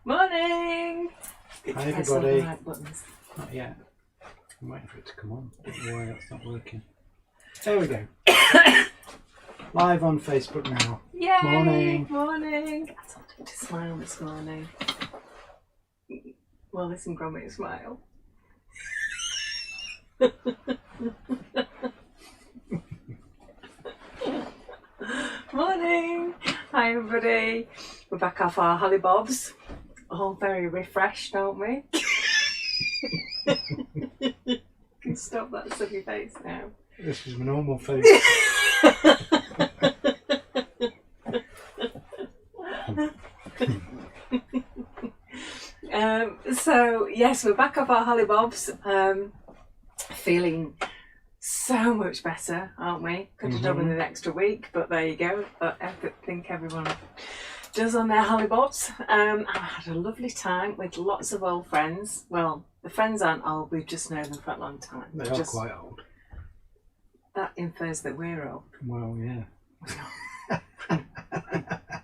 Morning! Hi everybody. Right buttons. Not yet. I'm waiting for it to come on. Don't worry, that's not working. There we go. Live on Facebook now. Yay! Morning. Morning! I told him to smile this morning. Well, listen, Gromit, smile. Morning! Hi everybody. We're back off our hollybobs. All very refreshed, aren't we? Can you stop that silly face now? This is my normal face. So yes, we're back up our hollybobs. Feeling so much better, aren't we? Could have done with an extra week, but there you go. But I think everyone does on their hollybobs. I had a lovely time with lots of old friends. Well, the friends aren't old, we've just known them for a long time. They are quite old. That infers that we're old. Well, yeah.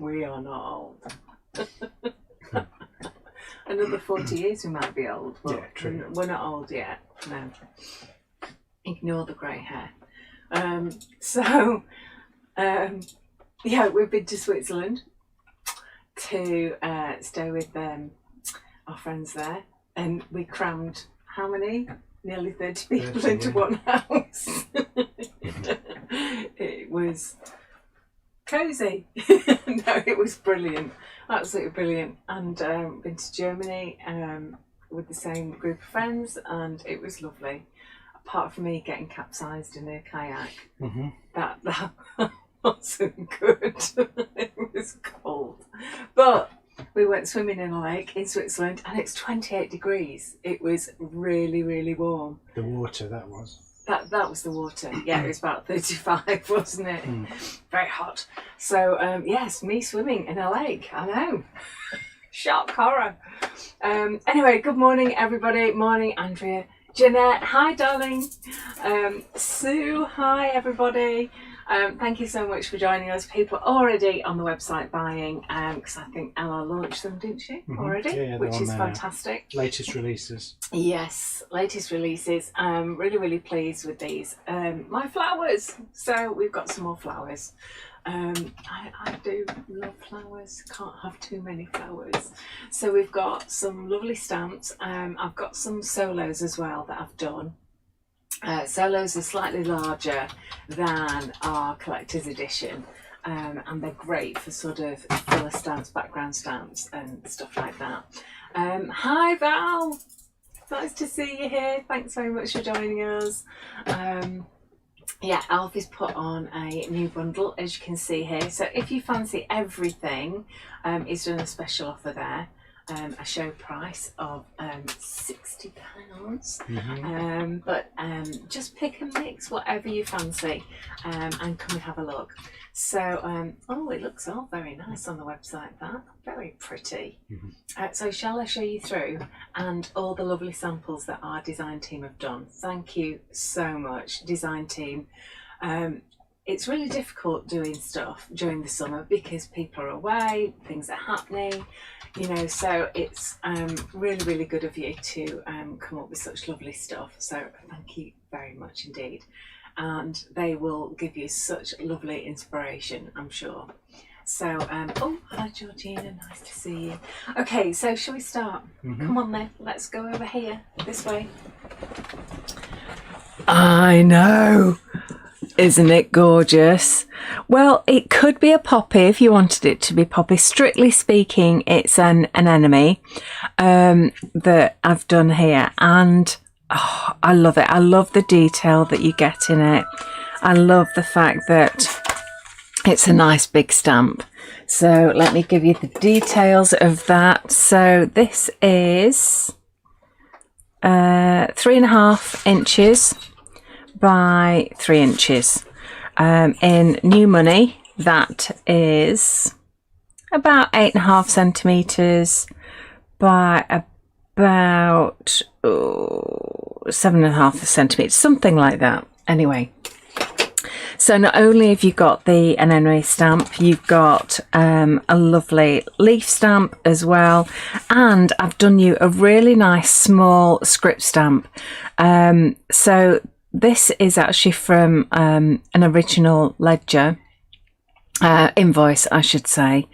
We are not old. Another 40 years we might be old, but yeah, true. We're not old yet. No. Ignore the grey hair. Yeah, we've been to Switzerland to stay with our friends there, and we crammed how many? Nearly 30 people into one house. It was cosy. No, it was brilliant, absolutely brilliant. And been to Germany with the same group of friends, and it was lovely. Apart from me getting capsized in a kayak, that wasn't good. It was cold, but we went swimming in a lake in Switzerland, and it's 28 degrees. It was really, really warm. The water, that was. That was the water. Yeah, it was about 35, wasn't it? Very hot. So yes, me swimming in a lake. I know. Shock, horror. Anyway, good morning, everybody. Morning, Andrea. Jeanette, hi, darling. Sue, hi, everybody. Thank you so much for joining us. People are already on the website buying, because I think Ella launched them, didn't she? Already, yeah, which is fantastic. Latest releases. Yes, latest releases. Really, really pleased with these. My flowers. So we've got some more flowers. I do love flowers. Can't have too many flowers. So we've got some lovely stamps. I've got some solos as well that I've done. Solos are slightly larger than our collector's edition, and they're great for sort of filler stamps, background stamps and stuff like that. Hi Val, nice to see you here. Thanks very much for joining us. Yeah, Alfie's put on a new bundle, as you can see here. So if you fancy everything, he's done a special offer there. A show price of £60. But just pick and mix whatever you fancy, and come and have a look. So oh, it looks all very nice on the website. That very pretty. So shall I show you through and all the lovely samples that our design team have done? Thank you so much, design team. It's really difficult doing stuff during the summer because people are away, things are happening, you know, so it's really, really good of you to come up with such lovely stuff. So thank you very much indeed. And they will give you such lovely inspiration, I'm sure. So, oh, hi Georgina, nice to see you. Okay, so shall we start? Come on then, let's go over here, this way. I know. Isn't it gorgeous? Well, it could be a poppy if you wanted it to be poppy. Strictly speaking, it's an enemy that I've done here, and oh, I love it. I love the detail that you get in it. I love the fact that it's a nice big stamp. So let me give you the details of that. So this is 3.5 inches by 3 inches. In new money, that is about 8.5 centimetres by about 7.5 centimetres, something like that. Anyway, So not only have you got the anemone stamp, you've got a lovely leaf stamp as well, and I've done you a really nice small script stamp. So this is actually from an original ledger. Invoice, I should say,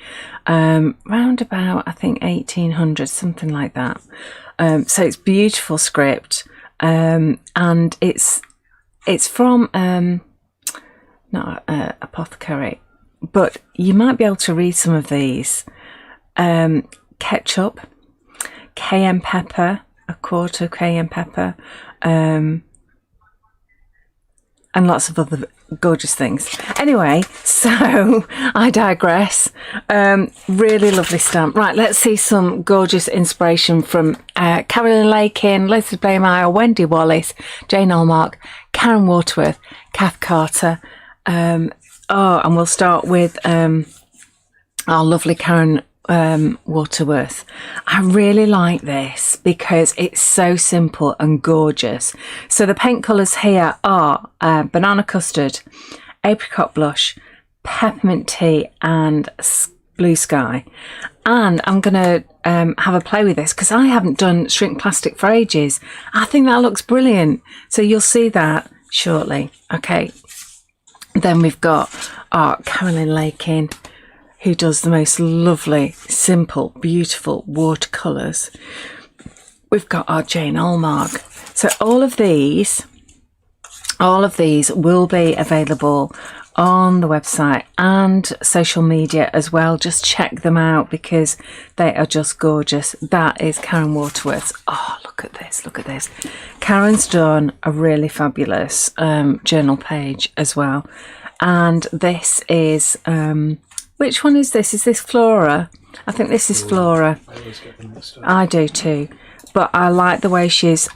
round about, I think, 1800, something like that. So it's beautiful script, and it's from not apothecary, but you might be able to read some of these. Ketchup, cayenne pepper, a quarter of cayenne pepper, and lots of other gorgeous things. Anyway, so I digress. Really lovely stamp. Right, let's see some gorgeous inspiration from Carolyn Lakin, Leslie Blameyer, Wendy Wallace, Jane Allmark, Karen Waterworth, Kath Carter. And we'll start with our lovely Karen Waterworth. I really like this because it's so simple and gorgeous. So the paint colours here are banana custard, apricot blush, peppermint tea and blue sky. And I'm going to have a play with this because I haven't done shrink plastic for ages. I think that looks brilliant. So you'll see that shortly. Okay. Then we've got our Carolyn Lakin, who does the most lovely, simple, beautiful watercolours. We've got our Jane Allmark. So all of these will be available on the website and social media as well. Just check them out because they are just gorgeous. That is Karen Waterworth. Oh, look at this, look at this. Karen's done a really fabulous journal page as well. And this is, which one is this? Is this Flora? I think this is Flora. I always get them mixed up. I do too. But I like the way she's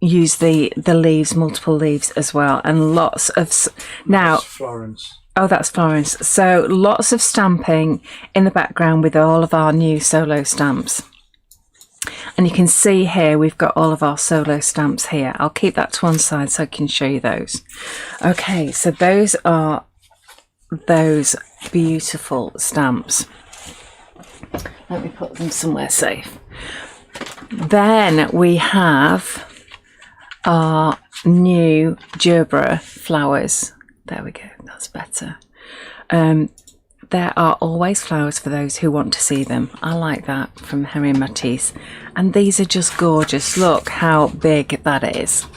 used the leaves, multiple leaves as well. And lots of... Now, That's Florence. oh, that's Florence. So lots of stamping in the background with all of our new solo stamps. And you can see here we've got all of our solo stamps here. I'll keep that to one side so I can show you those. Okay, so those are those beautiful stamps. Let me put them somewhere safe. Then we have our new gerbera flowers. There we go, that's better. There are always flowers for those who want to see them. I like that from Henry Matisse. And these are just gorgeous. Look how big that is.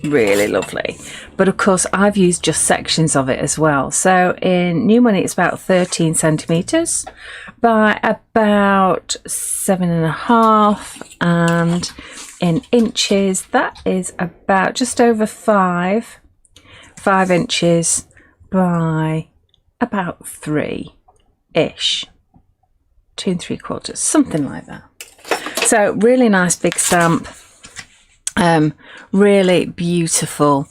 Really lovely. But of course I've used just sections of it as well. So in new money it's about 13 centimetres by about 7.5, and in inches that is about just over 5 inches by about 3-ish, 2 3/4, something like that. So really nice big stamp. Really beautiful,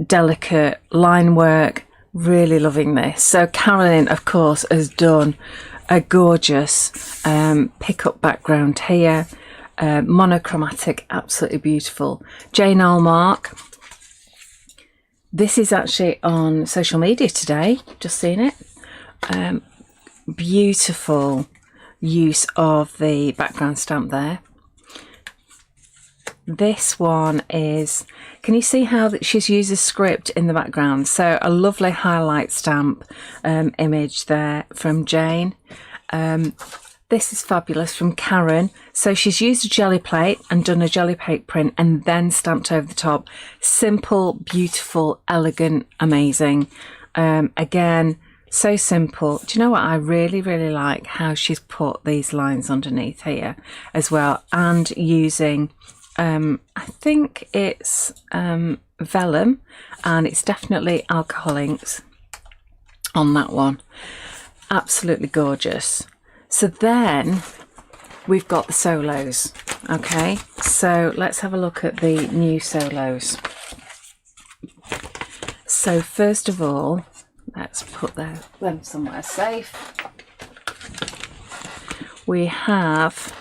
delicate line work. Really loving this. So Carolyn, of course, has done a gorgeous pick-up background here. Monochromatic, absolutely beautiful. Jane Allmark. This is actually on social media today. Just seen it. Beautiful use of the background stamp there. This one is, can you see how that she's used a script in the background? So a lovely highlight stamp image there from Jane. This is fabulous from Karen. So she's used a jelly plate and done a jelly plate print and then stamped over the top. Simple, beautiful, elegant, amazing. Again, so simple. Do you know what? I really, really like how she's put these lines underneath here as well, and using I think it's vellum, and it's definitely alcohol inks on that one. Absolutely gorgeous. So then we've got the solos. Okay, so let's have a look at the new solos. So first of all, let's put them somewhere safe. We have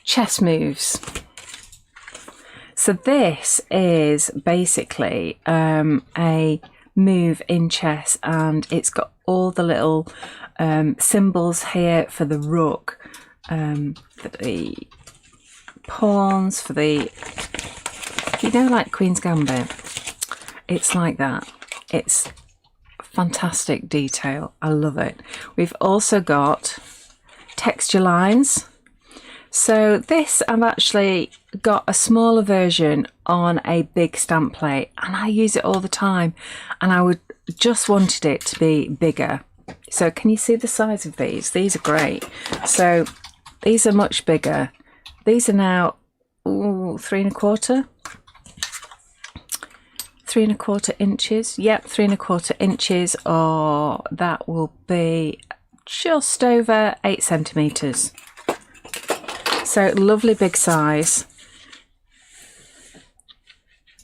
chess moves. So this is basically a move in chess, and it's got all the little symbols here for the rook, for the pawns, for the, you know, like Queen's Gambit. It's like that. It's fantastic detail. I love it. We've also got texture lines. So this, I've actually got a smaller version on a big stamp plate, and I use it all the time, and I would just wanted it to be bigger. So can you see the size of these? These are great. So these are much bigger. These are now 3¼ inches. Yep, 3¼ inches, or that will be just over 8 centimeters. So lovely big size.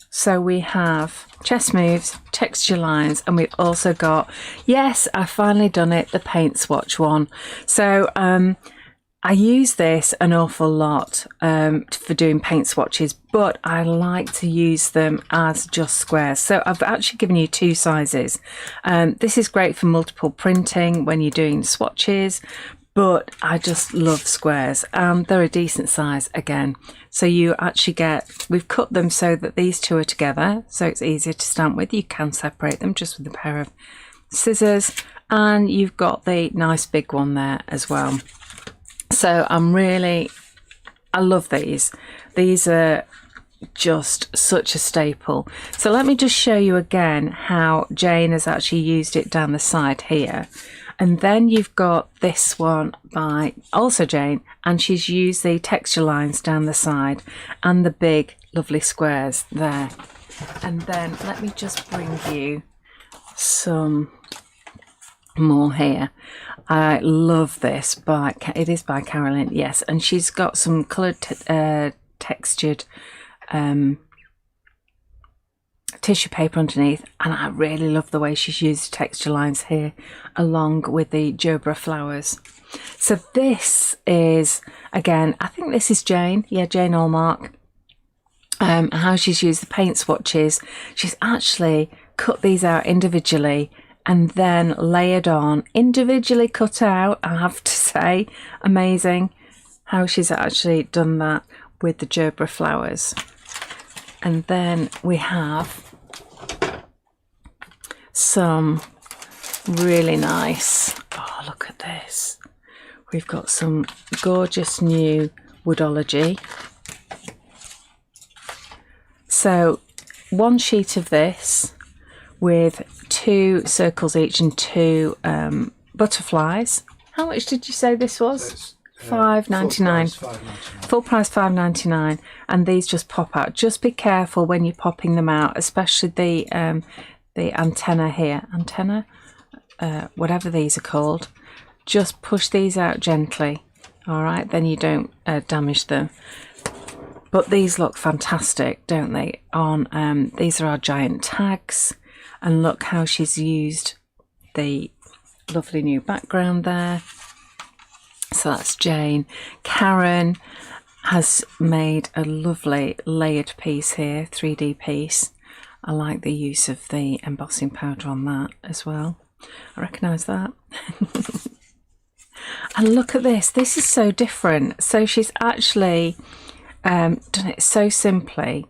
So we have chess moves, texture lines, and we've also got, yes, I've finally done it, the paint swatch one. So I use this an awful lot for doing paint swatches, but I like to use them as just squares. So I've actually given you 2 sizes. This is great for multiple printing when you're doing swatches, but I just love squares. They're a decent size again. So you actually get, we've cut them so that these 2 are together, so it's easier to stamp with. You can separate them just with a pair of scissors, and you've got the nice big one there as well. So I love these. These are just such a staple. So let me just show you again how Jane has actually used it down the side here. And then you've got this one by also Jane, and she's used the texture lines down the side and the big lovely squares there. And then let me just bring you some more here. I love this, it is by Carolyn, yes, and she's got some coloured textured tissue paper underneath, and I really love the way she's used texture lines here along with the Jobra flowers. So this is, again, I think this is Jane, yeah, Jane Allmark. How she's used the paint swatches. She's actually cut these out individually and then layered on, individually cut out. I have to say, amazing how she's actually done that with the Jobra flowers. And then we have some really nice, oh look at this, we've got some gorgeous new Woodology. So 1 sheet of this with 2 circles each and 2 butterflies. How much did you say this was? $5.99. Full price $5.99, and these just pop out. Just be careful when you're popping them out, especially the antenna here, whatever these are called. Just push these out gently, all right, then you don't damage them. But these look fantastic, don't they? On these are our giant tags, and look how she's used the lovely new background there. So that's Jane. Karen has made a lovely layered piece here, 3D piece. I like the use of the embossing powder on that as well. I recognise that. And look at this. This is so different. So she's actually done it so simply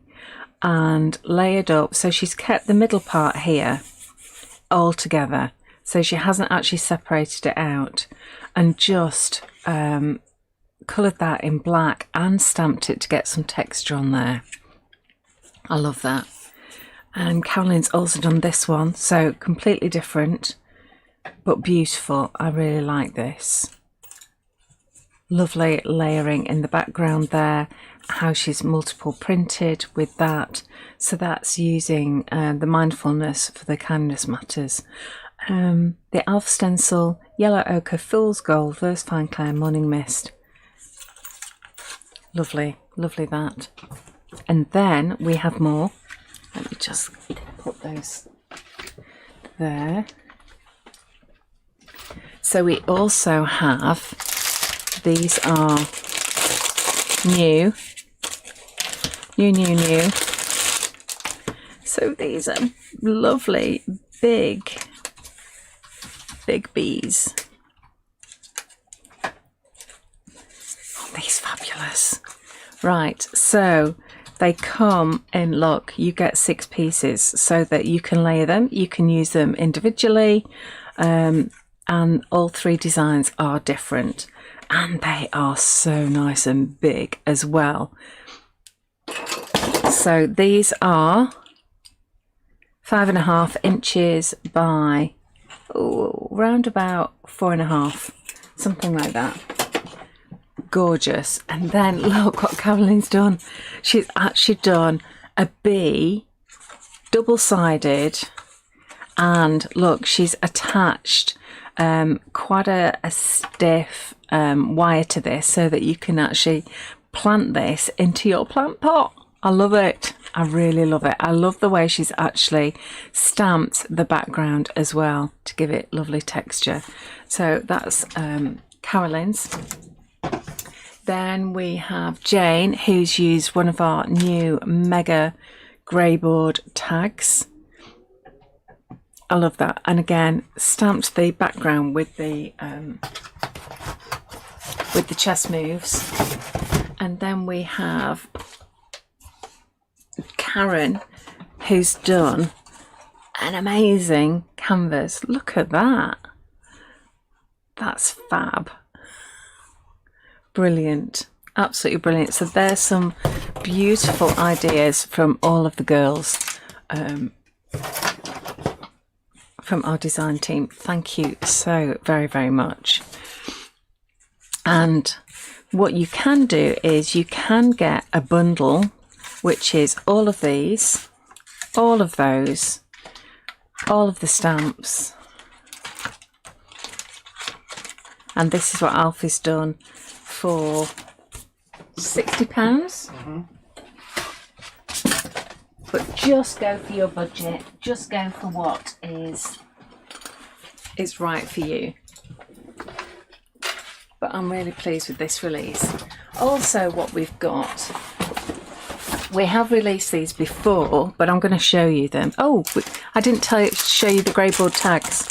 and layered up. So she's kept the middle part here all together. So she hasn't actually separated it out, and just coloured that in black and stamped it to get some texture on there. I love that. And Carolyn's also done this one, so completely different but beautiful. I really like this. Lovely layering in the background there, how she's multiple printed with that. So that's using the mindfulness for the kindness matters. The Alpha Stencil, Yellow Ochre, Fool's Gold, Verse Fine Clay, Morning Mist. Lovely, lovely that. And then we have more. Let me just put those there. So we also have, these are new New. So these are lovely, big bees. Oh, these fabulous. Right, so they come in, look, you get 6 pieces so that you can layer them. You can use them individually, and all 3 designs are different. And they are so nice and big as well. So these are 5.5 inches by round about 4.5, something like that. Gorgeous. And then look what Caroline's done. She's actually done a bee, double-sided, and look, she's attached quite a stiff wire to this so that you can actually plant this into your plant pot. I love it. I really love it. I love the way she's actually stamped the background as well to give it lovely texture. So that's Caroline's. Then we have Jane, who's used one of our new mega greyboard tags. I love that. And again, stamped the background with the chess moves. And then we have Karen, who's done an amazing canvas. Look at that. That's fab. Brilliant. Absolutely brilliant. So there's some beautiful ideas from all of the girls from our design team. Thank you so very, very much. And what you can do is you can get a bundle, which is all of these, all of those, all of the stamps. And this is what Alfie's done for £60. Mm-hmm. But just go for your budget. Just go for what is right for you. But I'm really pleased with this release. Also, what we've got, we have released these before, but I'm going to show you them. Oh, I didn't show you the greyboard tags.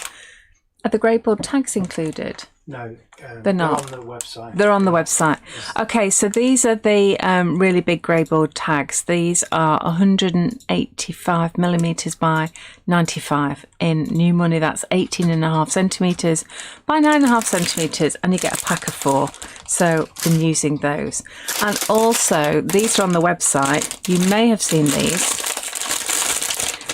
Are the greyboard tags included? No, they're not. They're on the website. They're on the website. Yes. Okay, so these are the really big greyboard tags. These are 185 millimeters by 95 in new money. That's 18.5 centimeters by 9.5 centimeters, and you get a pack of 4. So been using those. And also, these are on the website. You may have seen these,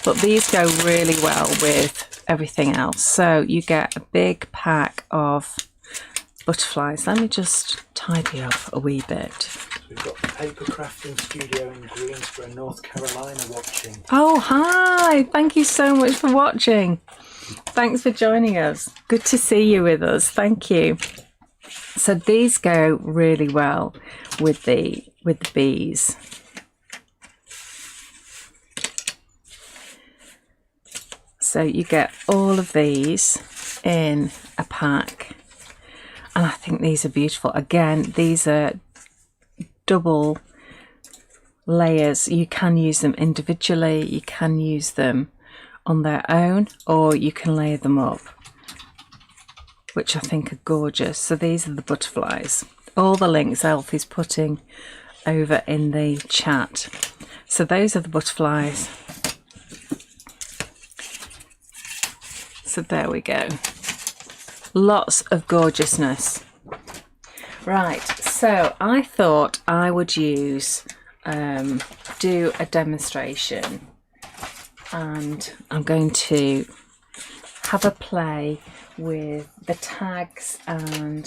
but these go really well with everything else. So you get a big pack of butterflies. Let me just tidy up a wee bit. So we've got Paper Crafting Studio in Greensboro, North Carolina watching. Oh, hi! Thank you so much for watching. Thanks for joining us. Good to see you with us. Thank you. So these go really well with the bees. So you get all of these in a pack, and I think these are beautiful. Again, these are double layers. You can use them individually, you can use them on their own, or you can layer them up, which I think are gorgeous. So these are the butterflies. All the links Alfie's putting over in the chat. So those are the butterflies. So there we go. Lots of gorgeousness. Right, so I thought I would do a demonstration, and I'm going to have a play with the tags and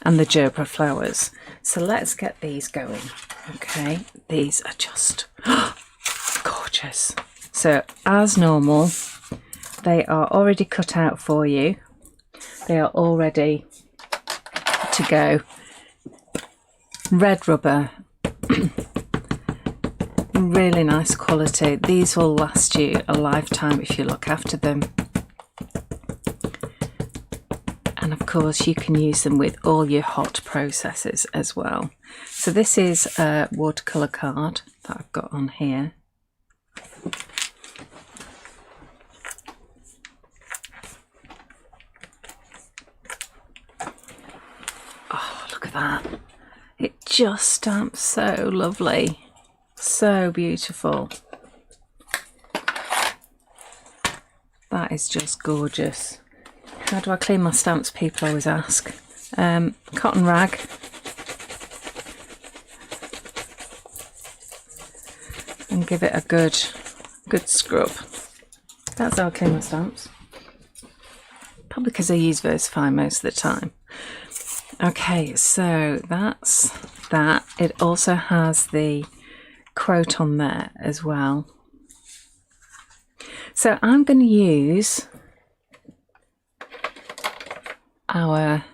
the gerbera flowers. So let's get these going. Okay, these are just gorgeous. So as normal, they are already cut out for you. They are all ready to go. Red rubber, really nice quality. These will last you a lifetime if you look after them. And of course you can use them with all your hot processes as well. So this is a watercolour card that I've got on here. Oh, look at that. It just stamps so lovely. So beautiful. That is just gorgeous. How do I clean my stamps, people always ask. Cotton rag. And give it a good scrub. That's how I clean my stamps. Probably because I use VersaFine most of the time. Okay, so that's that. It also has the quote on there as well. So I'm going to use our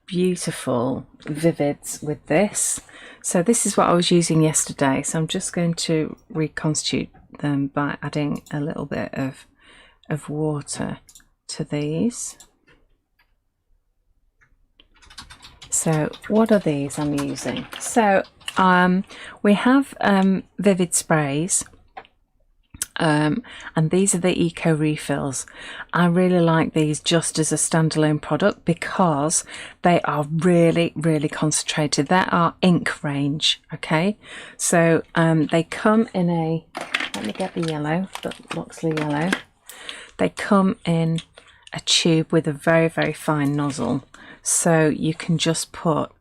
beautiful Vivids with this. So this is what I was using yesterday, so I'm just going to reconstitute them by adding a little bit of water to these. So what are these I'm using? So we have Vivid sprays, and these are the eco refills. I really like these just as a standalone product because they are really concentrated. They are ink range. Okay, so they come in a, let me get the yellow, the Loxley yellow. They come in a tube with a very fine nozzle, so you can just put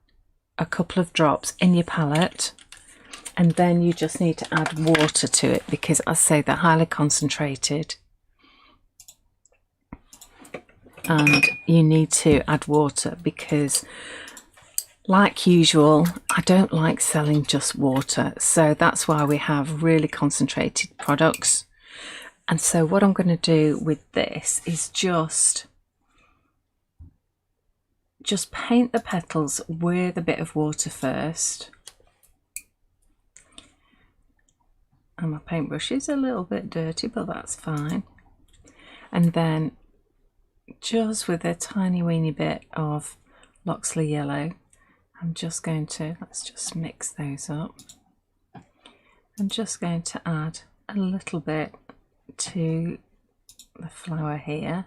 a couple of drops in your palette, and then you just need to add water to it because, as I say, they're highly concentrated and you need to add water because, like usual, I don't like selling just water, so that's why we have really concentrated products. And so what I'm going to do with this is just paint the petals with a bit of water first. And my paintbrush is a little bit dirty, but that's fine. And then just with a tiny weeny bit of Loxley yellow, I'm just going to, let's just mix those up. I'm just going to add a little bit to the flower here.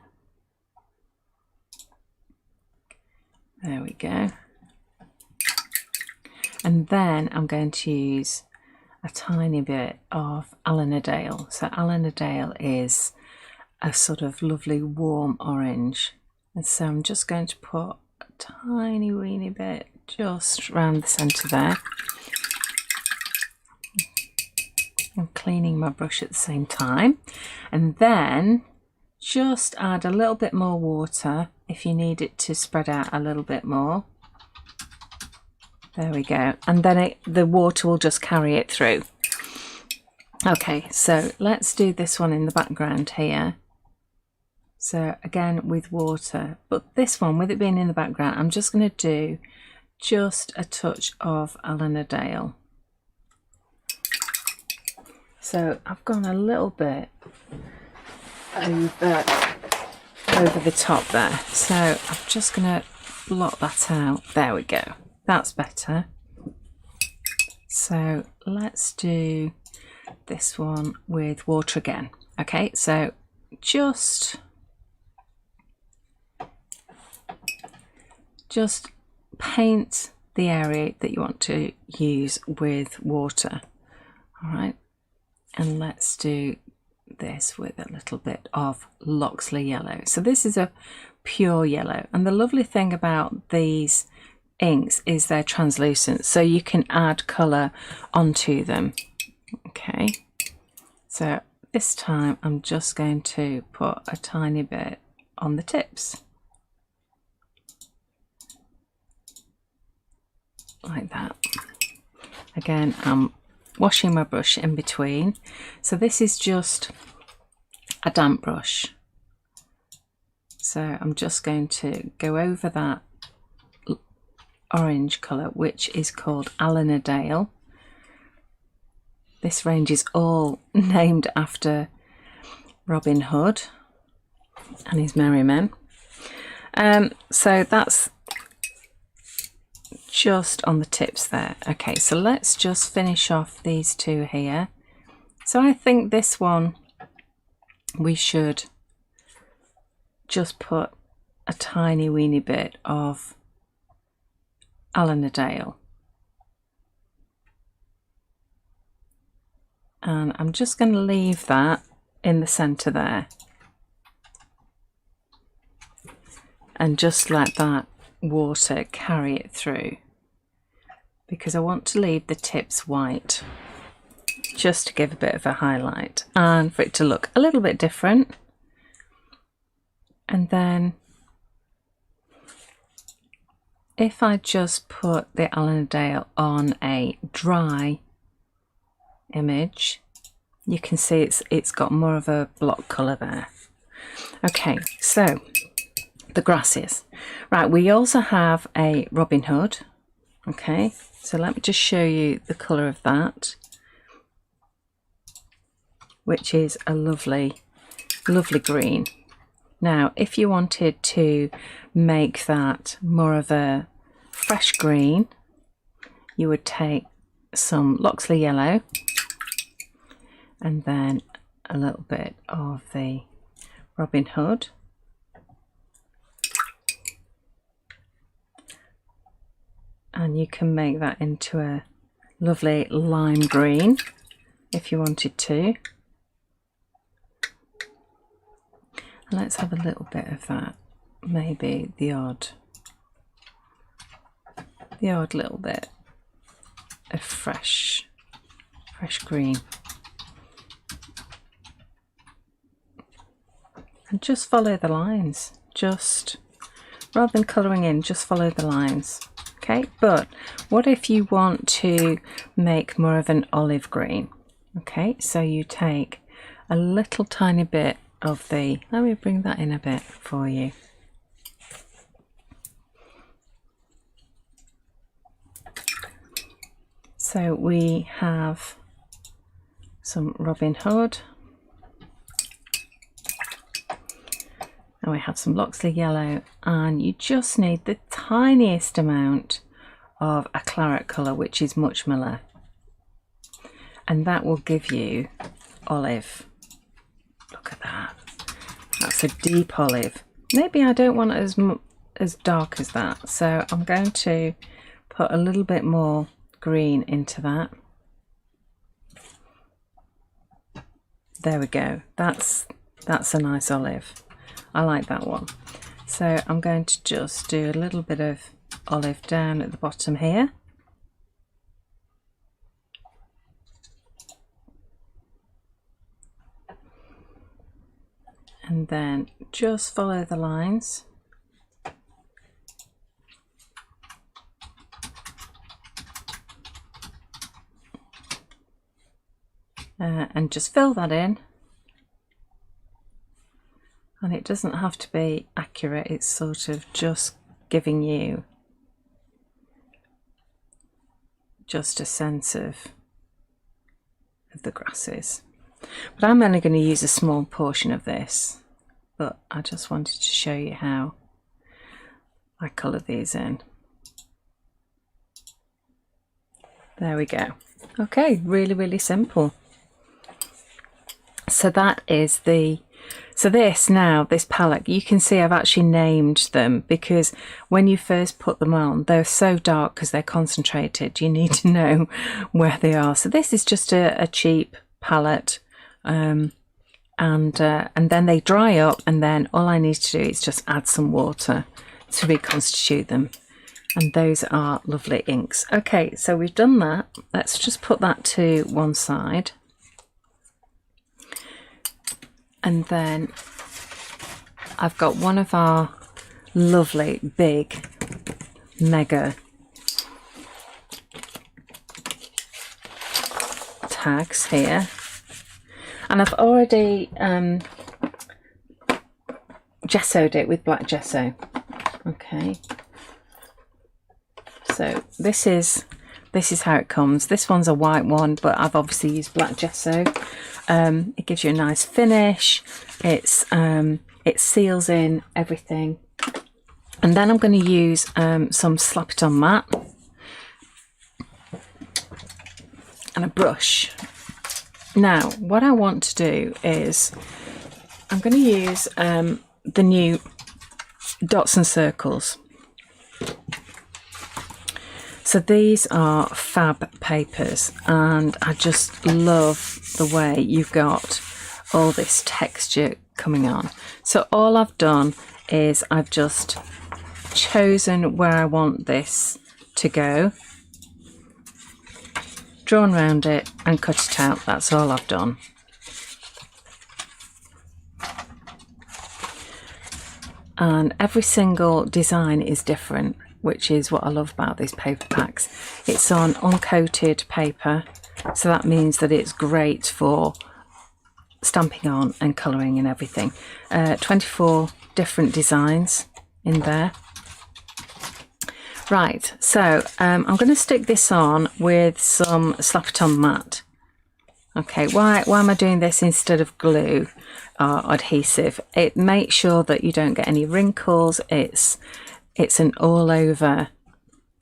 There we go. And then I'm going to use a tiny bit of Alanadale. So Alanadale is a sort of lovely warm orange. And so I'm just going to put a tiny weeny bit just around the centre there. I'm cleaning my brush at the same time. And then just add a little bit more water if you need it to spread out a little bit more. There we go. And then the water will just carry it through. Okay, so let's do this one in the background here. So again with water, but this one, with it being in the background, I'm just going to do just a touch of Alanadale. So I've gone a little bit over the top there. So I'm just going to blot that out. There we go. That's better. So let's do this one with water again. Okay, so just paint the area that you want to use with water. All right, and let's do this with a little bit of Loxley yellow. So this is a pure yellow, and the lovely thing about these inks is they're translucent, so you can add colour onto them. Okay, so this time I'm just going to put a tiny bit on the tips like that. Again, I'm washing my brush in between, so this is just a damp brush, so I'm just going to go over that orange colour, which is called Alanadale. This range is all named after Robin Hood. and his merry men. So that's just on the tips there. Okay, so let's just finish off these two here. So I think this one we should just put a tiny weeny bit of Alanadale. And I'm just going to leave that in the centre there. And just let that water carry it through. Because I want to leave the tips white. Just to give a bit of a highlight. And for it to look a little bit different. And then if I just put the Alanadale on a dry image, you can see it's got more of a block colour there. Okay, so the grasses. Right, we also have a Robin Hood. Okay, so let me just show you the colour of that, which is a lovely, lovely green. Now, if you wanted to make that more of a fresh green, you would take some Loxley yellow and then a little bit of the Robin Hood. And you can make that into a lovely lime green if you wanted to. And let's have a little bit of that, maybe the odd little bit of fresh green. And just follow the lines, just rather than colouring in, just follow the lines. Okay, but what if you want to make more of an olive green? Okay, so you take a little tiny bit of the, let me bring that in a bit for you. So we have some Robin Hood, and we have some Loxley yellow, and you just need the tiniest amount of a claret colour, which is Muchmiller, and that will give you olive. Look at that, that's a deep olive. Maybe I don't want it as dark as that, so I'm going to put a little bit more green into that. There we go, that's a nice olive. I like that one. So I'm going to just do a little bit of olive down at the bottom here. And then just follow the lines. And just fill that in. And it doesn't have to be accurate, it's sort of just giving you just a sense of the grasses. But I'm only going to use a small portion of this, but I just wanted to show you how I colour these in. There we go. Okay, really, really simple. So that is the, so this palette, you can see I've actually named them, because when you first put them on, they're so dark because they're concentrated. You need to know where they are. So this is just a cheap palette, and then they dry up, and then all I need to do is just add some water to reconstitute them. And those are lovely inks. Okay, so we've done that. Let's just put that to one side. And then I've got one of our lovely big mega tags here, and I've already gessoed it with black gesso. Okay, so this is how it comes. This one's a white one, but I've obviously used black gesso. It gives you a nice finish. It it seals in everything. And then I'm going to use some Slap It On mat and a brush. Now what I want to do is I'm going to use the new dots and circles. So these are fab papers, and I just love the way you've got all this texture coming on. So all I've done is I've just chosen where I want this to go, drawn around it and cut it out. That's all I've done. And every single design is different, which is what I love about these paper packs. It's on uncoated paper, so that means that it's great for stamping on and colouring and everything. 24 different designs in there. Right, so I'm going to stick this on with some Slap It On mat. Okay, why am I doing this instead of glue or adhesive? It makes sure that you don't get any wrinkles. It's an all over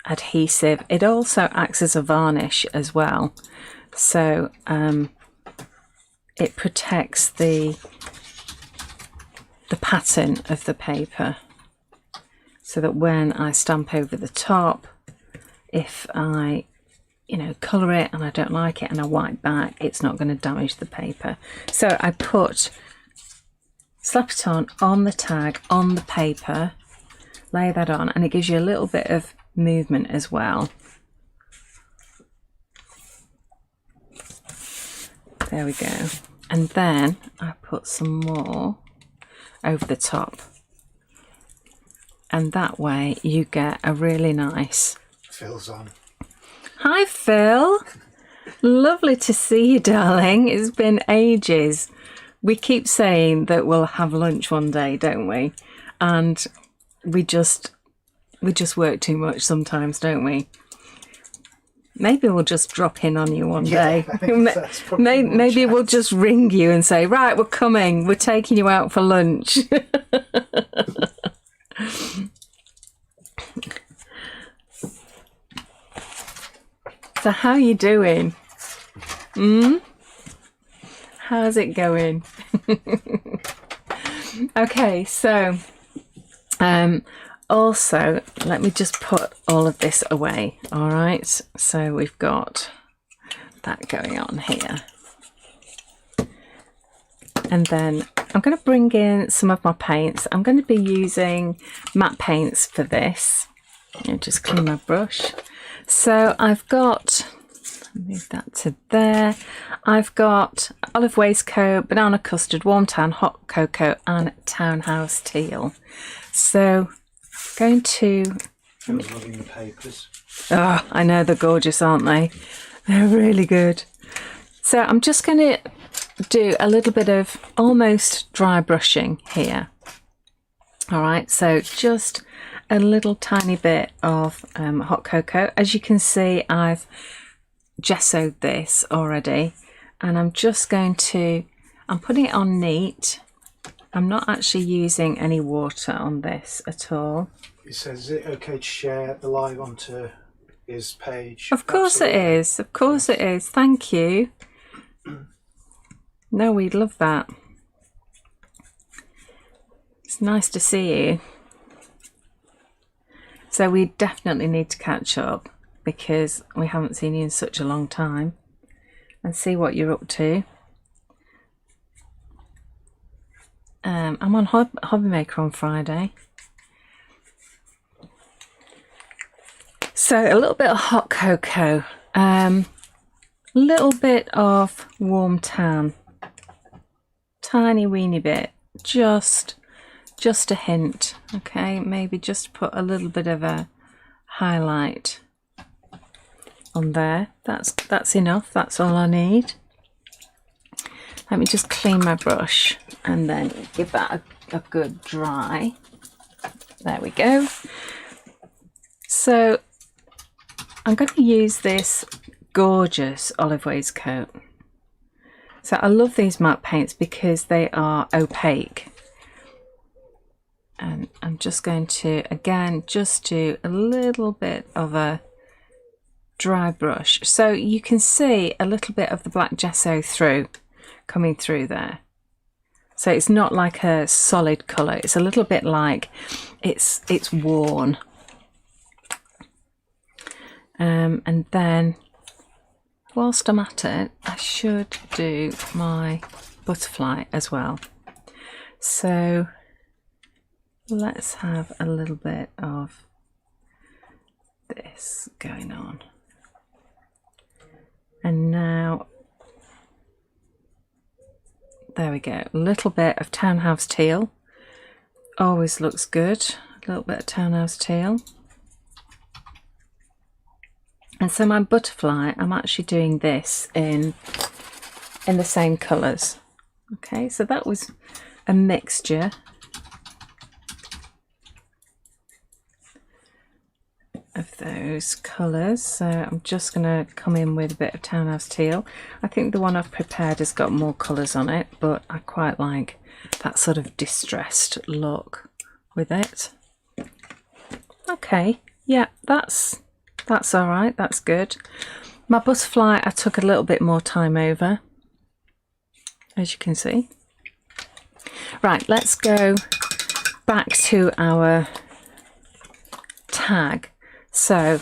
adhesive. It also acts as a varnish as well, so it protects the pattern of the paper, so that when I stamp over the top, if I colour it and I don't like it and I wipe back, it's not going to damage the paper. So I put Slap It on the tag, on the paper, lay that on, and it gives you a little bit of movement as well. There we go. And then I put some more over the top, and that way you get a really nice... Phil's on. Hi Phil, lovely to see you, darling. It's been ages. We keep saying that we'll have lunch one day, don't we? And we just work too much sometimes, don't we? Maybe we'll just drop in on you one day. Maybe we'll just ring you and say, right, we're coming, we're taking you out for lunch. So how are you doing? How's it going? Okay, so also let me just put all of this away. All right, so we've got that going on here, and then I'm going to bring in some of my paints. I'm going to be using matte paints for this. I'll just clean my brush. So I've got, move that to there. I've got olive waistcoat, banana custard, warm tan, hot cocoa, and townhouse teal. So I'm going to... Phil's loving the papers. Oh, I know, they're gorgeous, aren't they? They're really good. So I'm just going to do a little bit of almost dry brushing here. All right, so just a little tiny bit of hot cocoa. As you can see, I've gessoed this already, and I'm just going to, I'm putting it on neat. I'm not actually using any water on this at all. It says, is it okay to share the live onto his page? Of course it is. Of course it is. Thank you. No, we'd love that. It's nice to see you. So we definitely need to catch up, because we haven't seen you in such a long time, and see what you're up to. I'm on Hobby Maker on Friday. So a little bit of hot cocoa, little bit of warm tan, tiny weeny bit, just a hint. Okay, maybe just put a little bit of a highlight on there. That's enough. That's all I need. Let me just clean my brush and then give that a good dry. There we go. So I'm going to use this gorgeous olive waistcoat. So I love these matte paints because they are opaque. And I'm just going to, again, just do a little bit of a dry brush. So you can see a little bit of the black gesso coming through there. So it's not like a solid colour. It's a little bit like it's worn. And then whilst I'm at it, I should do my butterfly as well. So let's have a little bit of this going on. And now, there we go, a little bit of townhouse teal. Always looks good, a little bit of townhouse teal. And so my butterfly, I'm actually doing this in the same colours. Okay, so that was a mixture of those colours. So I'm just going to come in with a bit of townhouse teal. I think the one I've prepared has got more colours on it, but I quite like that sort of distressed look with it. Okay, yeah, that's all right, that's good. My butterfly I took a little bit more time over, as you can see. Right, let's go back to our tag. So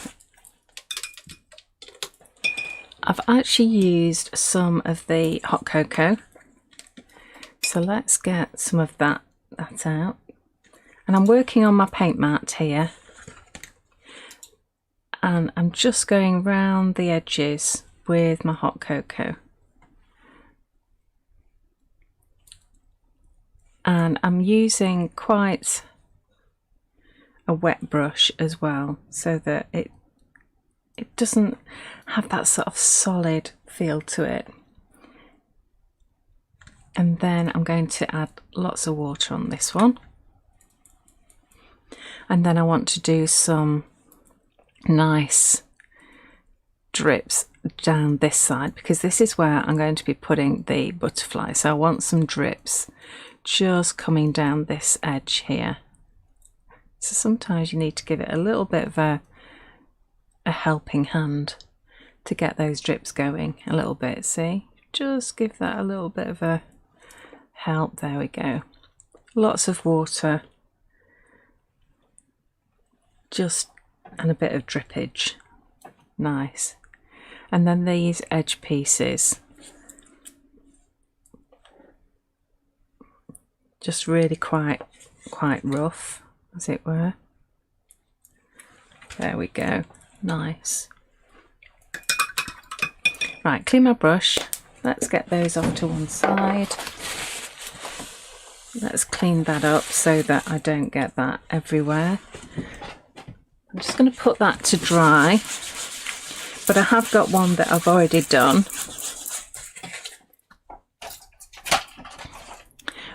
I've actually used some of the hot cocoa. So let's get some of that out. And I'm working on my paint mat here. And I'm just going round the edges with my hot cocoa. And I'm using quite a wet brush as well, so that it doesn't have that sort of solid feel to it. And then I'm going to add lots of water on this one. And then I want to do some nice drips down this side, because this is where I'm going to be putting the butterfly. So I want some drips just coming down this edge here. So sometimes you need to give it a little bit of a helping hand to get those drips going a little bit. See, just give that a little bit of a help. There we go. Lots of water, just, and a bit of drippage. Nice. And then these edge pieces, just really quite rough, as it were. There we go. Nice. Right, clean my brush. Let's get those off to one side. Let's clean that up so that I don't get that everywhere. I'm just going to put that to dry, but I have got one that I've already done,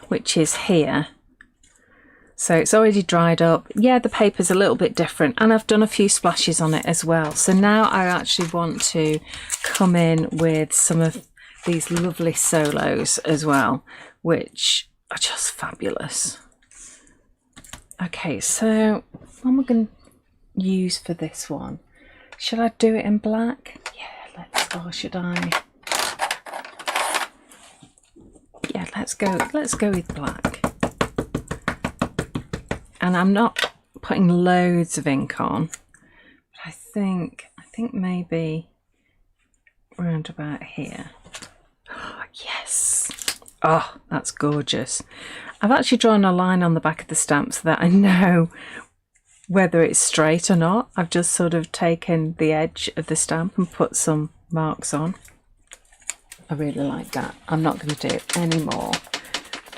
which is here. So it's already dried up. Yeah, the paper's a little bit different, and I've done a few splashes on it as well. So now I actually want to come in with some of these lovely solos as well, which are just fabulous. Okay, so what am I going to use for this one? Should I do it in black? Yeah, or should I? Yeah, let's go with black. And I'm not putting loads of ink on, but I think maybe around about here. Oh, yes. Oh, that's gorgeous. I've actually drawn a line on the back of the stamp so that I know whether it's straight or not. I've just sort of taken the edge of the stamp and put some marks on. I really like that. I'm not going to do any more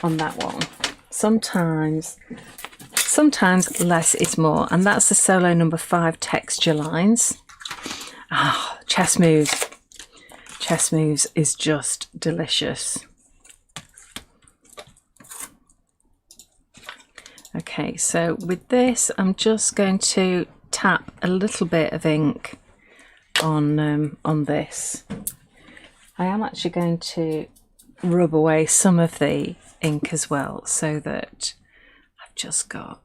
on that one. Sometimes less is more, and that's the solo number 5 texture lines. Ah, chess moves. Chess moves is just delicious. Okay, so with this, I'm just going to tap a little bit of ink on this. I am actually going to rub away some of the ink as well, so that I I've just got,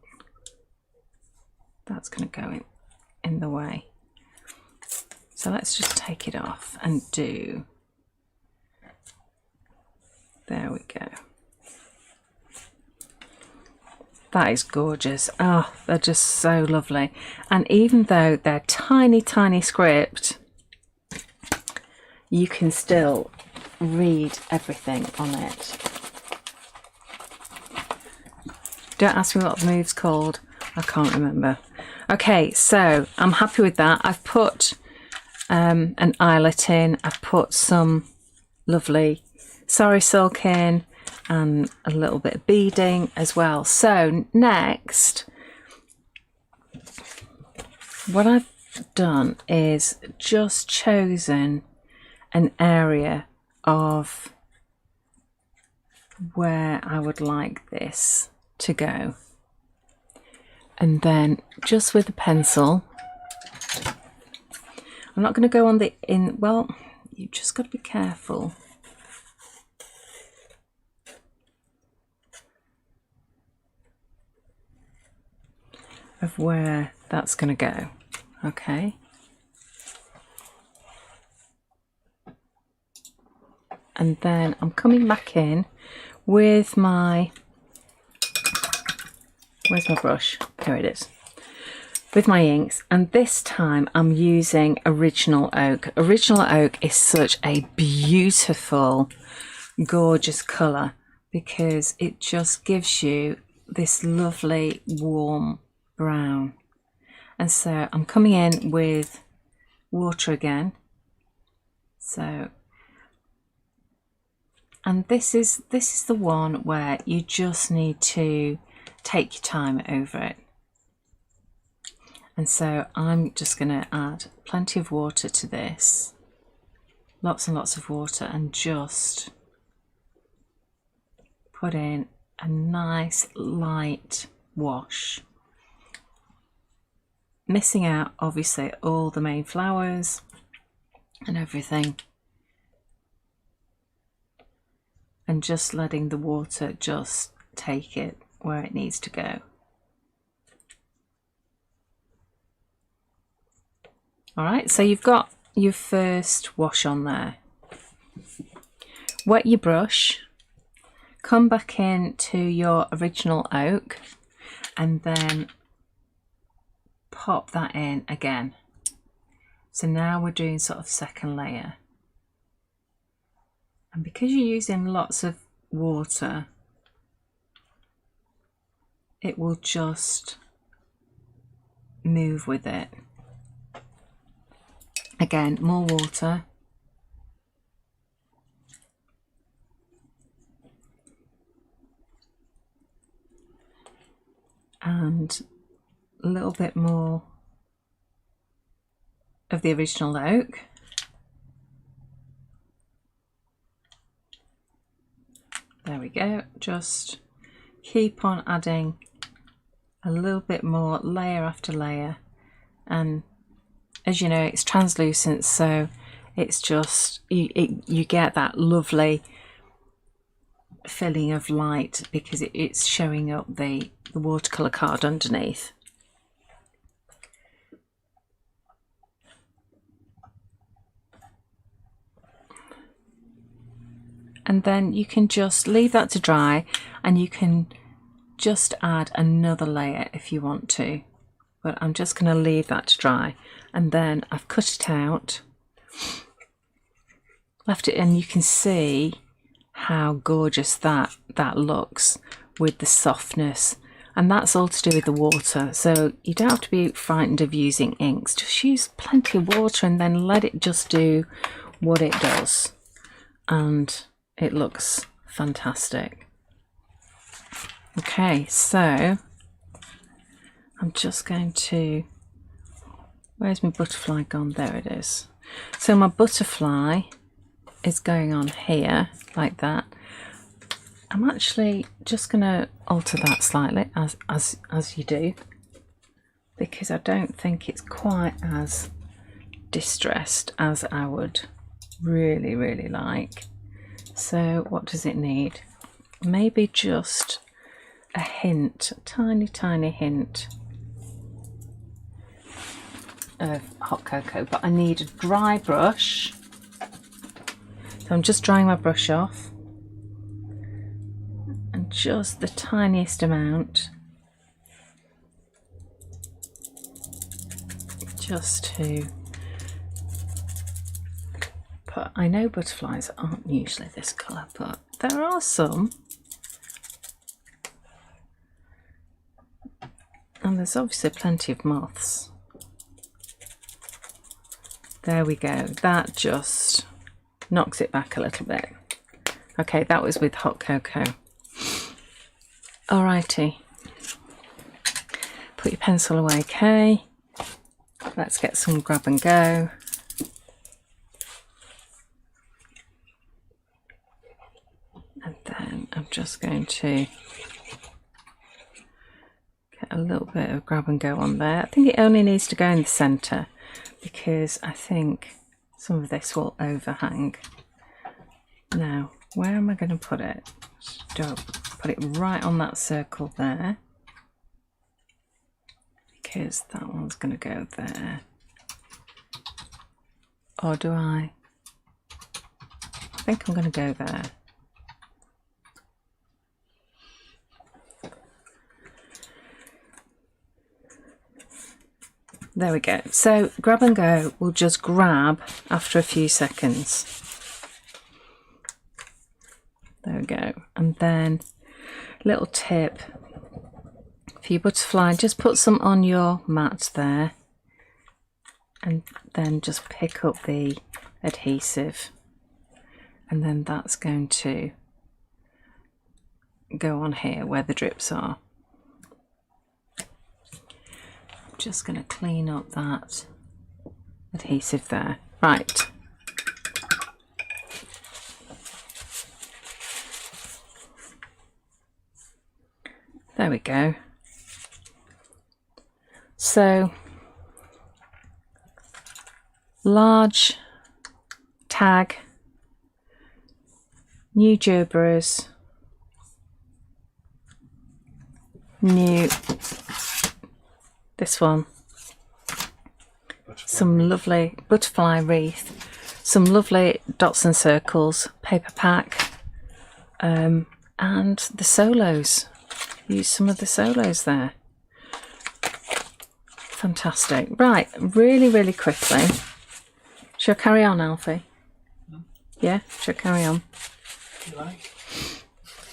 that's going to go in the way. So let's just take it off and do, there we go. That is gorgeous. Oh, they're just so lovely. And even though they're tiny, tiny script, you can still read everything on it. Don't ask me what the move's called. I can't remember. Okay, so I'm happy with that. I've put an eyelet in. I've put some lovely sari silk in and a little bit of beading as well. So next, what I've done is just chosen an area of where I would like this to go, and then just with a pencil, I'm not going to go on the well, you just got to be careful of where that's going to go. Okay, and then I'm coming back in with my, where's my brush? Here it is. With my inks, and this time I'm using Original Oak. Original Oak is such a beautiful, gorgeous colour because it just gives you this lovely warm brown. And so I'm coming in with water again. So, and this is the one where you just need to take your time over it. And so I'm just going to add plenty of water to this, lots and lots of water, and just put in a nice light wash. Missing out obviously all the main flowers and everything, and just letting the water just take it where it needs to go. All right, so you've got your first wash on there. Wet your brush, come back into your Original Oak, and then pop that in again. So now we're doing sort of second layer. And because you're using lots of water, it will just move with it. Again, more water. And a little bit more of the Original Oak. There we go. Just keep on adding a little bit more, layer after layer. And as you know, it's translucent, so it's just, you get that lovely filling of light because it's showing up the watercolour card underneath. And then you can just leave that to dry, and you can just add another layer if you want to. But I'm just going to leave that to dry, and then I've cut it out, left it, and you can see how gorgeous that looks with the softness, and that's all to do with the water. So you don't have to be frightened of using inks. Just use plenty of water and then let it just do what it does, and it looks fantastic. Okay, so I'm just going to, where's my butterfly gone? There it is. So my butterfly is going on here like that. I'm actually just going to alter that slightly as you do, because I don't think it's quite as distressed as I would really like. So what does it need? Maybe just a hint, a tiny hint of hot cocoa, but I need a dry brush. So I'm just drying my brush off, and just the tiniest amount, just to put. I know butterflies aren't usually this colour, but there are some. And there's obviously plenty of moths. There we go. That just knocks it back a little bit. Okay, that was with hot cocoa. Alrighty. Put your pencil away, okay? Let's get some grab and go. And then I'm just going to get a little bit of grab and go on there. I think it only needs to go in the centre because I think some of this will overhang. Now, where am I going to put it? Just put it right on that circle there, because that one's going to go there. Or do I? I think I'm going to go there. There we go. So grab and go will just grab after a few seconds. There we go. And then little tip for your butterfly, just put some on your mat there and then just pick up the adhesive, and then that's going to go on here where the drips are. Just going to clean up that adhesive there. Right. There we go. So, large tag, new gerberas, new, this one, some lovely butterfly wreath, some lovely dots and circles, paper pack, and the solos. Use some of the solos there. Fantastic. Right, really quickly. Shall I carry on, Alfie? Yeah, shall I carry on? You like?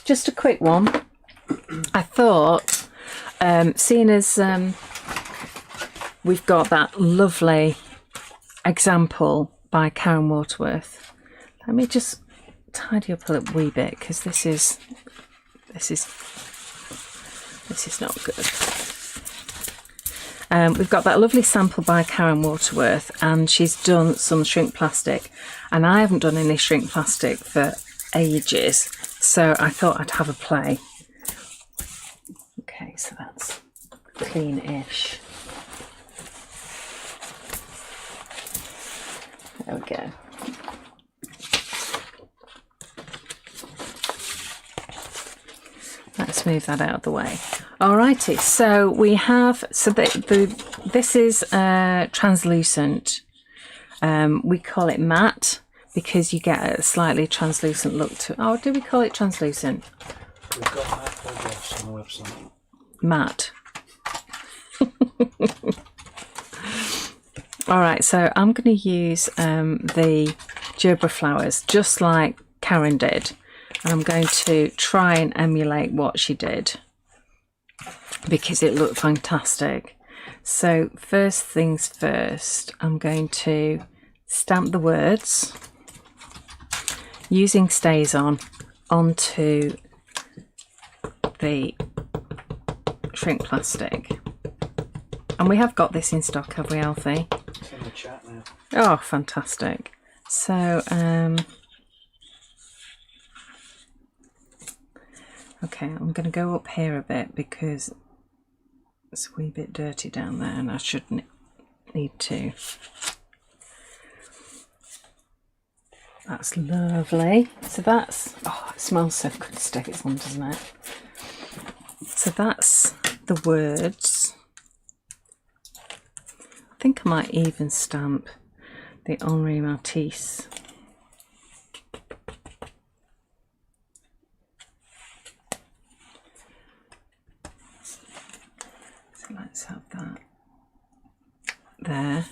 Just a quick one. I thought, seeing as we've got that lovely example by Karen Waterworth, let me just tidy up a little wee bit, because this is not good. We've got that lovely sample by Karen Waterworth, and she's done some shrink plastic, and I haven't done any shrink plastic for ages, so I thought I'd have a play. Okay, so that's clean-ish. There we go. Let's move that out of the way. Alrighty, so we have, this is translucent. We call it matte because you get a slightly translucent look to it. Oh, do we call it translucent? We've got matte or gloss on the website. Matte. Alright, so I'm going to use the gerbera flowers just like Karen did. And I'm going to try and emulate what she did because it looked fantastic. So first things first, I'm going to stamp the words using StazOn onto the shrink plastic. And we have got this in stock, have we, Alfie? It's in the chat now. Oh, fantastic. So, okay, I'm going to go up here a bit because it's a wee bit dirty down there and I shouldn't need to. That's lovely. So that's, oh, it smells so good, Stazon, doesn't it? So that's the words. I think I might even stamp the Henri Matisse. So let's have that there.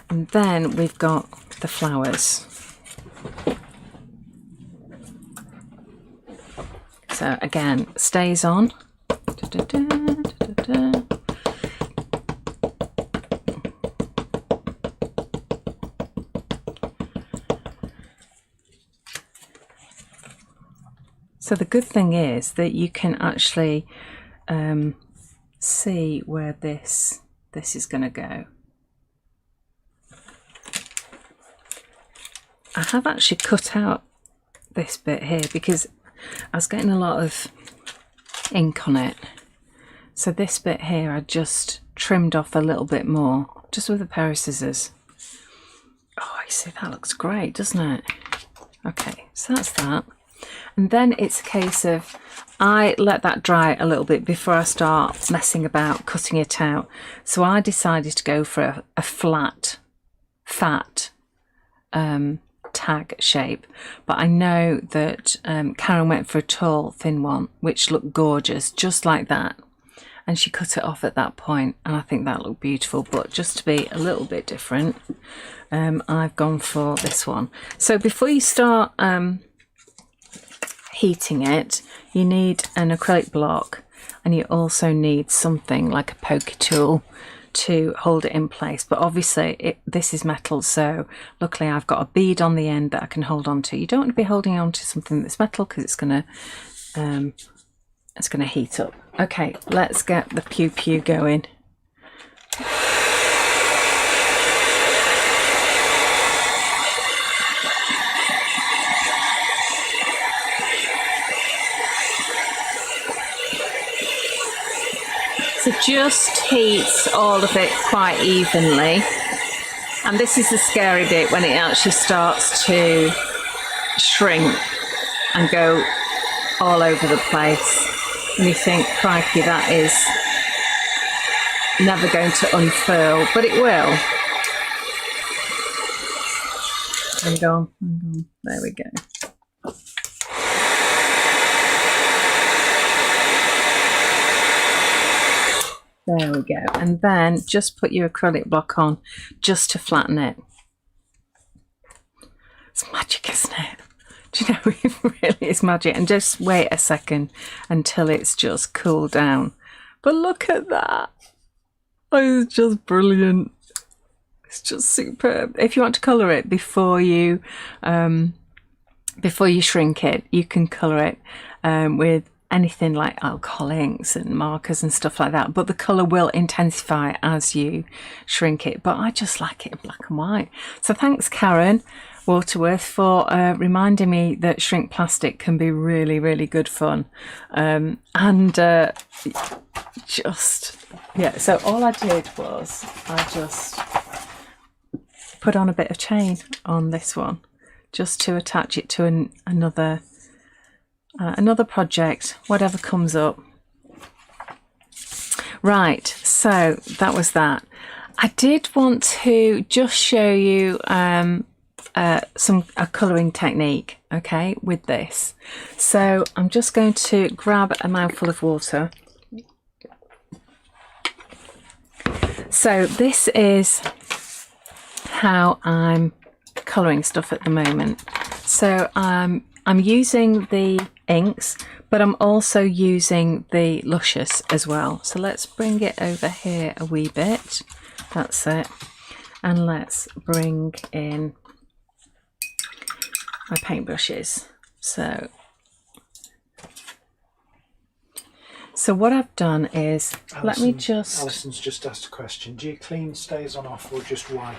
And then we've got the flowers. So again, stays on. So the good thing is that you can actually see where this is going to go. I have actually cut out this bit here because I was getting a lot of ink on it. So this bit here I just trimmed off a little bit more, just with a pair of scissors. Oh, I see, that looks great, doesn't it? Okay, so that's that. And then it's a case of, I let that dry a little bit before I start messing about cutting it out. So I decided to go for a flat, fat tag shape, but I know that Karen went for a tall, thin one, which looked gorgeous, just like that. And she cut it off at that point, and I think that looked beautiful. But just to be a little bit different, I've gone for this one. So before you start heating it, you need an acrylic block, and you also need something like a pokey tool to hold it in place. But obviously this is metal, so luckily I've got a bead on the end that I can hold on to. You don't want to be holding on to something that's metal because it's gonna heat up. Okay, let's get the pew pew going. So just heats all of it quite evenly. And this is the scary bit, when it actually starts to shrink and go all over the place. And you think, crikey, that is never going to unfurl, but it will. Hang on, there we go. There we go. And then just put your acrylic block on just to flatten it. It's magic, isn't it? Do you know, it really is magic. And just wait a second until it's just cooled down. But look at that. Oh, it's just brilliant. It's just superb. If you want to colour it before you shrink it, you can colour it with anything like alcohol inks and markers and stuff like that, but the colour will intensify as you shrink it. But I just like it in black and white. So thanks, Karen Waterworth, for reminding me that shrink plastic can be really, really good fun. So all I did was I just put on a bit of chain on this one just to attach it to another project, whatever comes up. Right, so that was that. I did want to just show you a colouring technique, okay, with this. So I'm just going to grab a mouthful of water. So this is how I'm colouring stuff at the moment. So I'm using the inks, but I'm also using the Luscious as well. So let's bring it over here a wee bit. That's it. And let's bring in my paintbrushes. So what I've done is, Alison's just asked a question. Do you clean stays on off or just wipe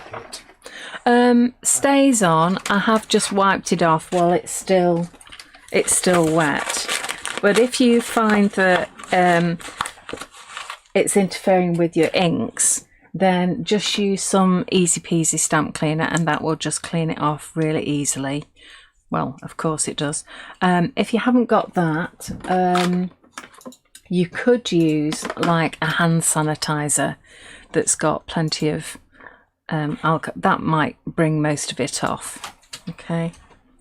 it? Stays on. I have just wiped it off while it's still wet. But if you find that it's interfering with your inks, then just use some easy peasy stamp cleaner and that will just clean it off really easily. Well, of course it does. If you haven't got that, you could use like a hand sanitizer that's got plenty of alcohol. That might bring most of it off. Okay.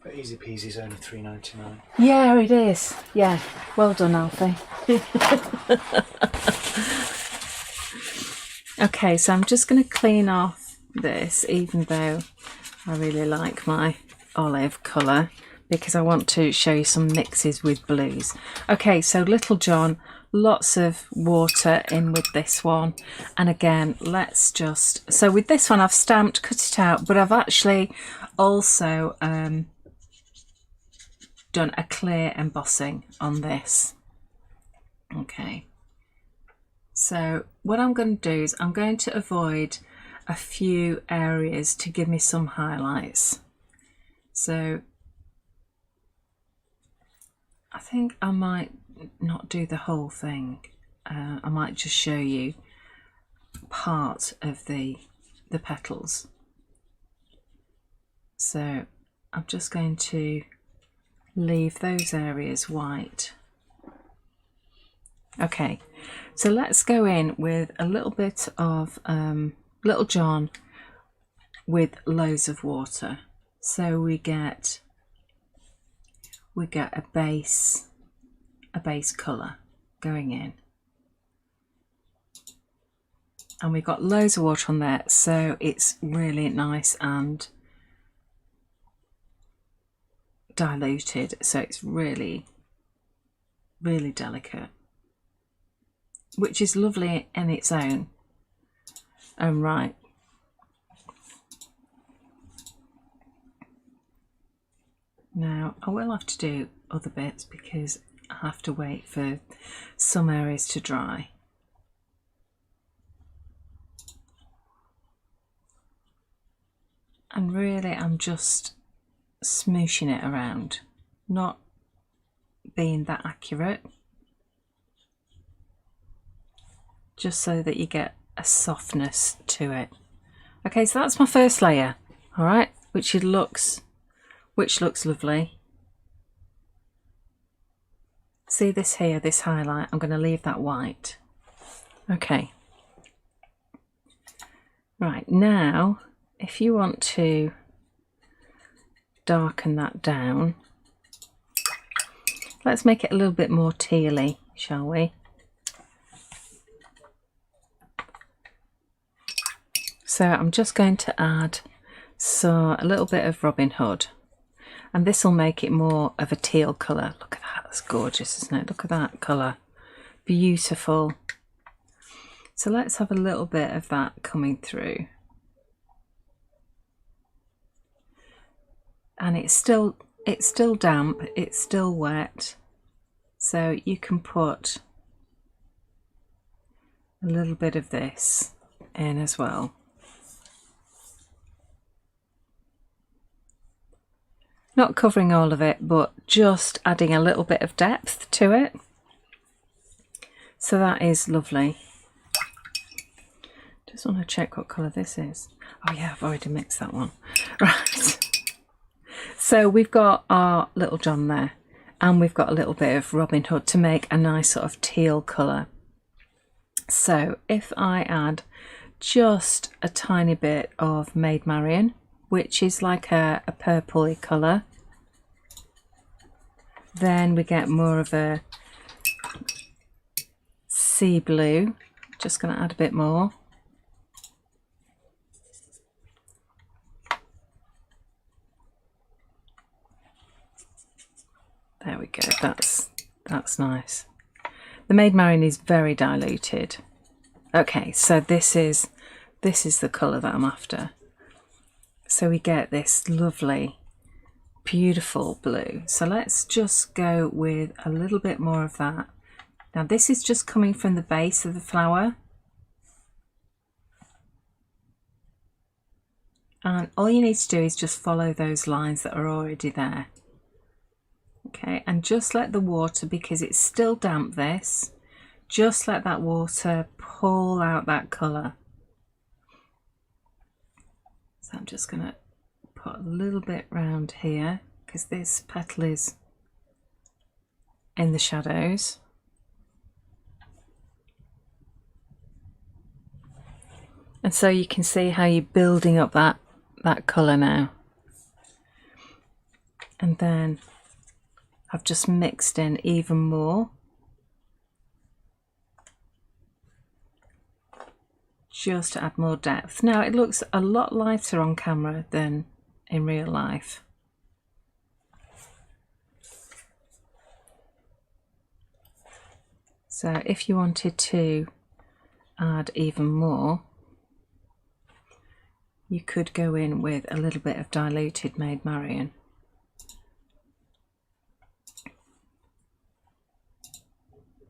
But Easy Peasy's only $3.99. Yeah, it is. Yeah, well done, Alfie. Okay, so I'm just going to clean off this, even though I really like my olive colour, because I want to show you some mixes with blues. Okay, so Little John, lots of water in with this one. And again, let's just... So with this one, I've stamped, cut it out, but I've actually also... done a clear embossing on this. Okay, so what I'm going to do is I'm going to avoid a few areas to give me some highlights. So I think I might not do the whole thing. I might just show you part of the petals. So I'm just going to leave those areas white. Okay, so let's go in with a little bit of Little John with loads of water. So we get a base colour going in. And we've got loads of water on there, so it's really nice and diluted, so it's really delicate, which is lovely in its own right. Now I will have to do other bits because I have to wait for some areas to dry. And really I'm just smooshing it around, not being that accurate, just so that you get a softness to it. Okay, so that's my first layer, all right, which looks lovely. See this here, this highlight, I'm going to leave that white. Okay, right, now if you want to darken that down, let's make it a little bit more tealy, shall we? So I'm just going to add a little bit of Robin Hood, and this will make it more of a teal colour. Look at that, that's gorgeous, isn't it? Look at that colour, beautiful. So let's have a little bit of that coming through. And it's still damp, it's still wet, so you can put a little bit of this in as well. Not covering all of it, but just adding a little bit of depth to it. So that is lovely. Just want to check what colour this is. Oh yeah, I've already mixed that one. Right. So we've got our Little John there, and we've got a little bit of Robin Hood to make a nice sort of teal colour. So if I add just a tiny bit of Maid Marian, which is like a purpley colour, then we get more of a sea blue. Just going to add a bit more. There we go, that's nice. The Maid Marian is very diluted. Okay, so this is the colour that I'm after. So we get this lovely, beautiful blue. So let's just go with a little bit more of that. Now this is just coming from the base of the flower. And all you need to do is just follow those lines that are already there. Okay, and just let the water, because it's still damp this, just let that water pull out that colour. So I'm just going to put a little bit round here because this petal is in the shadows. And so you can see how you're building up that colour now. And then I've just mixed in even more, just to add more depth. Now it looks a lot lighter on camera than in real life. So if you wanted to add even more, you could go in with a little bit of diluted Maid Marian.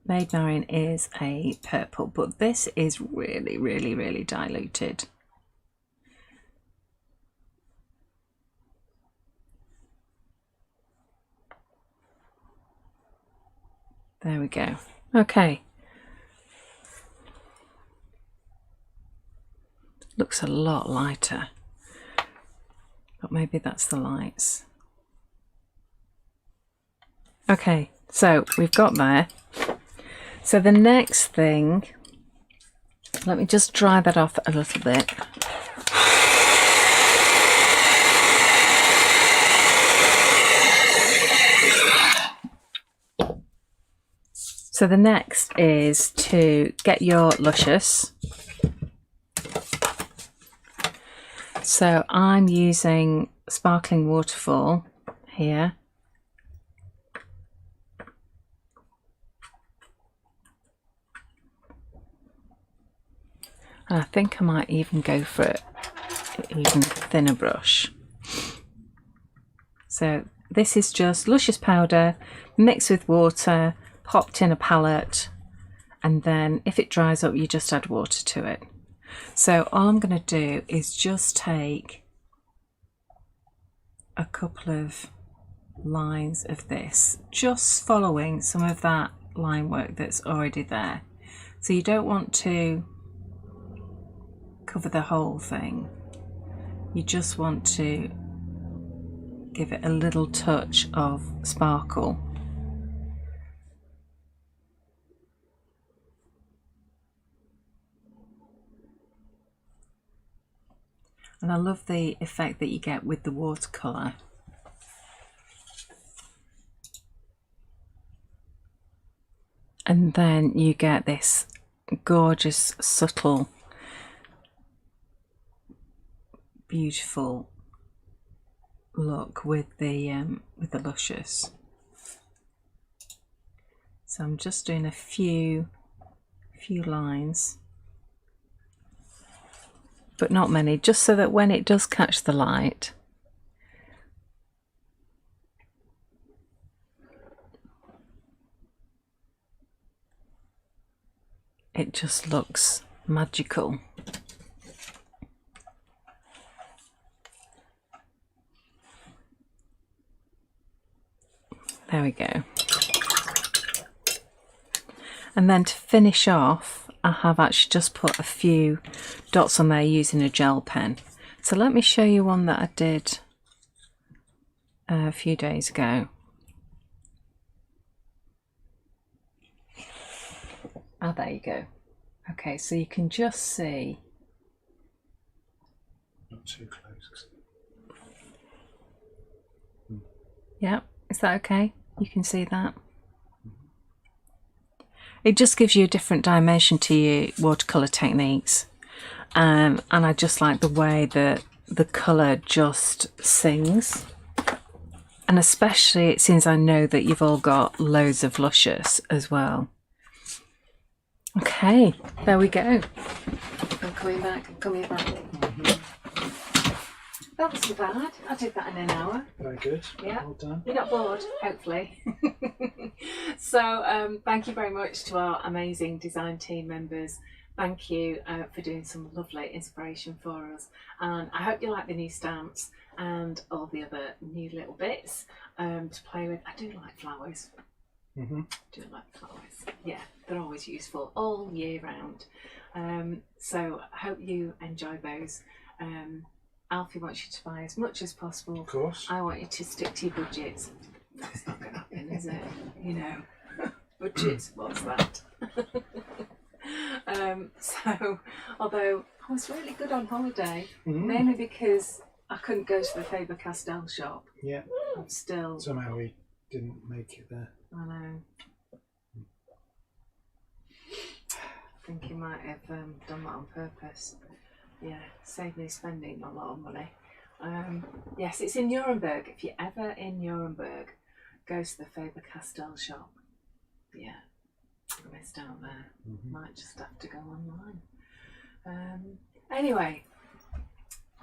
Maid Marian is a purple, but this is really, really, really diluted. There we go. Okay. Looks a lot lighter, but maybe that's the lights. Okay, so we've got there. So the next thing, let me just dry that off a little bit. So the next is to get your luscious. So I'm using Sparkling Waterfall here. And I think I might even go for an even thinner brush. So this is just luscious powder mixed with water, popped in a palette, and then if it dries up you just add water to it. So all I'm going to do is just take a couple of lines of this, just following some of that line work that's already there. So you don't want to cover the whole thing, you just want to give it a little touch of sparkle. And I love the effect that you get with the watercolour. And then you get this gorgeous, subtle, beautiful look with the luscious. So I'm just doing a few lines, but not many, just so that when it does catch the light, it just looks magical. There we go. And then to finish off, I have actually just put a few dots on there using a gel pen. So let me show you one that I did a few days ago. Ah, there you go. Okay, so you can just see. Not too close. Yeah, is that okay? You can see that? It just gives you a different dimension to your watercolour techniques. And I just like the way that the colour just sings. And especially since I know that you've all got loads of luscious as well. Okay, there we go. I'm coming back. That wasn't bad. I did that in an hour. Very good. Yeah. Well done. You're not bored, hopefully. So thank you very much to our amazing design team members. Thank you for doing some lovely inspiration for us. And I hope you like the new stamps and all the other new little bits to play with. I do like flowers. Do like flowers. Yeah, they're always useful all year round. So I hope you enjoy those. Alfie wants you to buy as much as possible. Of course. I want you to stick to your budgets. That's not going to happen, is it? You know, budgets, what's that? So, although I was really good on holiday, mainly because I couldn't go to the Faber-Castell shop. Yeah. I'm still... Somehow we didn't make it there. I know. I think he might have done that on purpose. Yeah, save me spending a lot of money. Yes, it's in Nuremberg. If you're ever in Nuremberg, go to the Faber-Castell shop. Yeah, I missed out there. Might just have to go online. Anyway,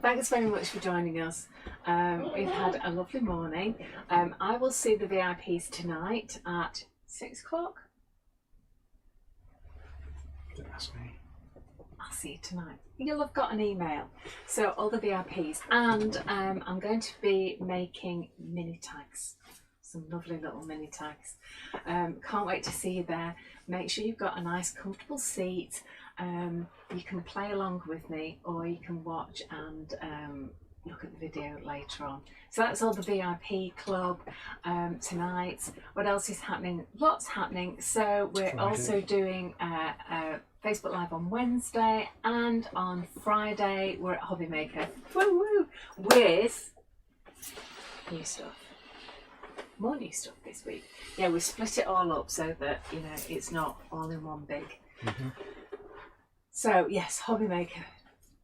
thanks very much for joining us. We've had a lovely morning. I will see the VIPs tonight at 6 o'clock. Don't ask me. I'll see you tonight. You'll have got an email. So all the VIPs, and I'm going to be making mini tags. Some lovely little mini tags. Can't wait to see you there. Make sure you've got a nice comfortable seat. You can play along with me, or you can watch and look at the video later on. So that's all the VIP club tonight. What else is happening? Lots happening. So we're Friday. also doing a Facebook Live on Wednesday, and on Friday we're at Hobby Maker. Woo woo! With new stuff. More new stuff this week. Yeah, we split it all up so that, you know, it's not all in one big. So yes, Hobby Maker.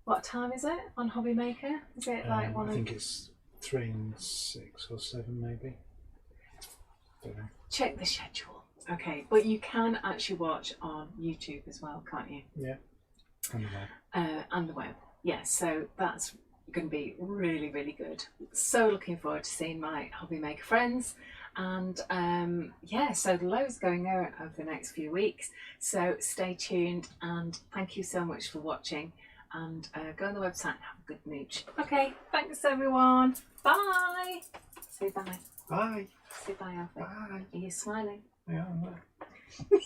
What time is it on Hobby Maker? Is it like one? I think it's 3 and 6 or 7 maybe. Don't know. Check the schedule. Okay, but you can actually watch on YouTube as well, can't you? Yeah. And the web. And the web. Yes, so that's going to be really, really good. So looking forward to seeing my Hobby Maker friends. And yeah, so loads going on over the next few weeks. So stay tuned, and thank you so much for watching. And go on the website and have a good mooch. Okay, thanks everyone. Bye. Say bye. Bye. Say bye, Alfie. Bye. Are you smiling? Yeah, I'm there.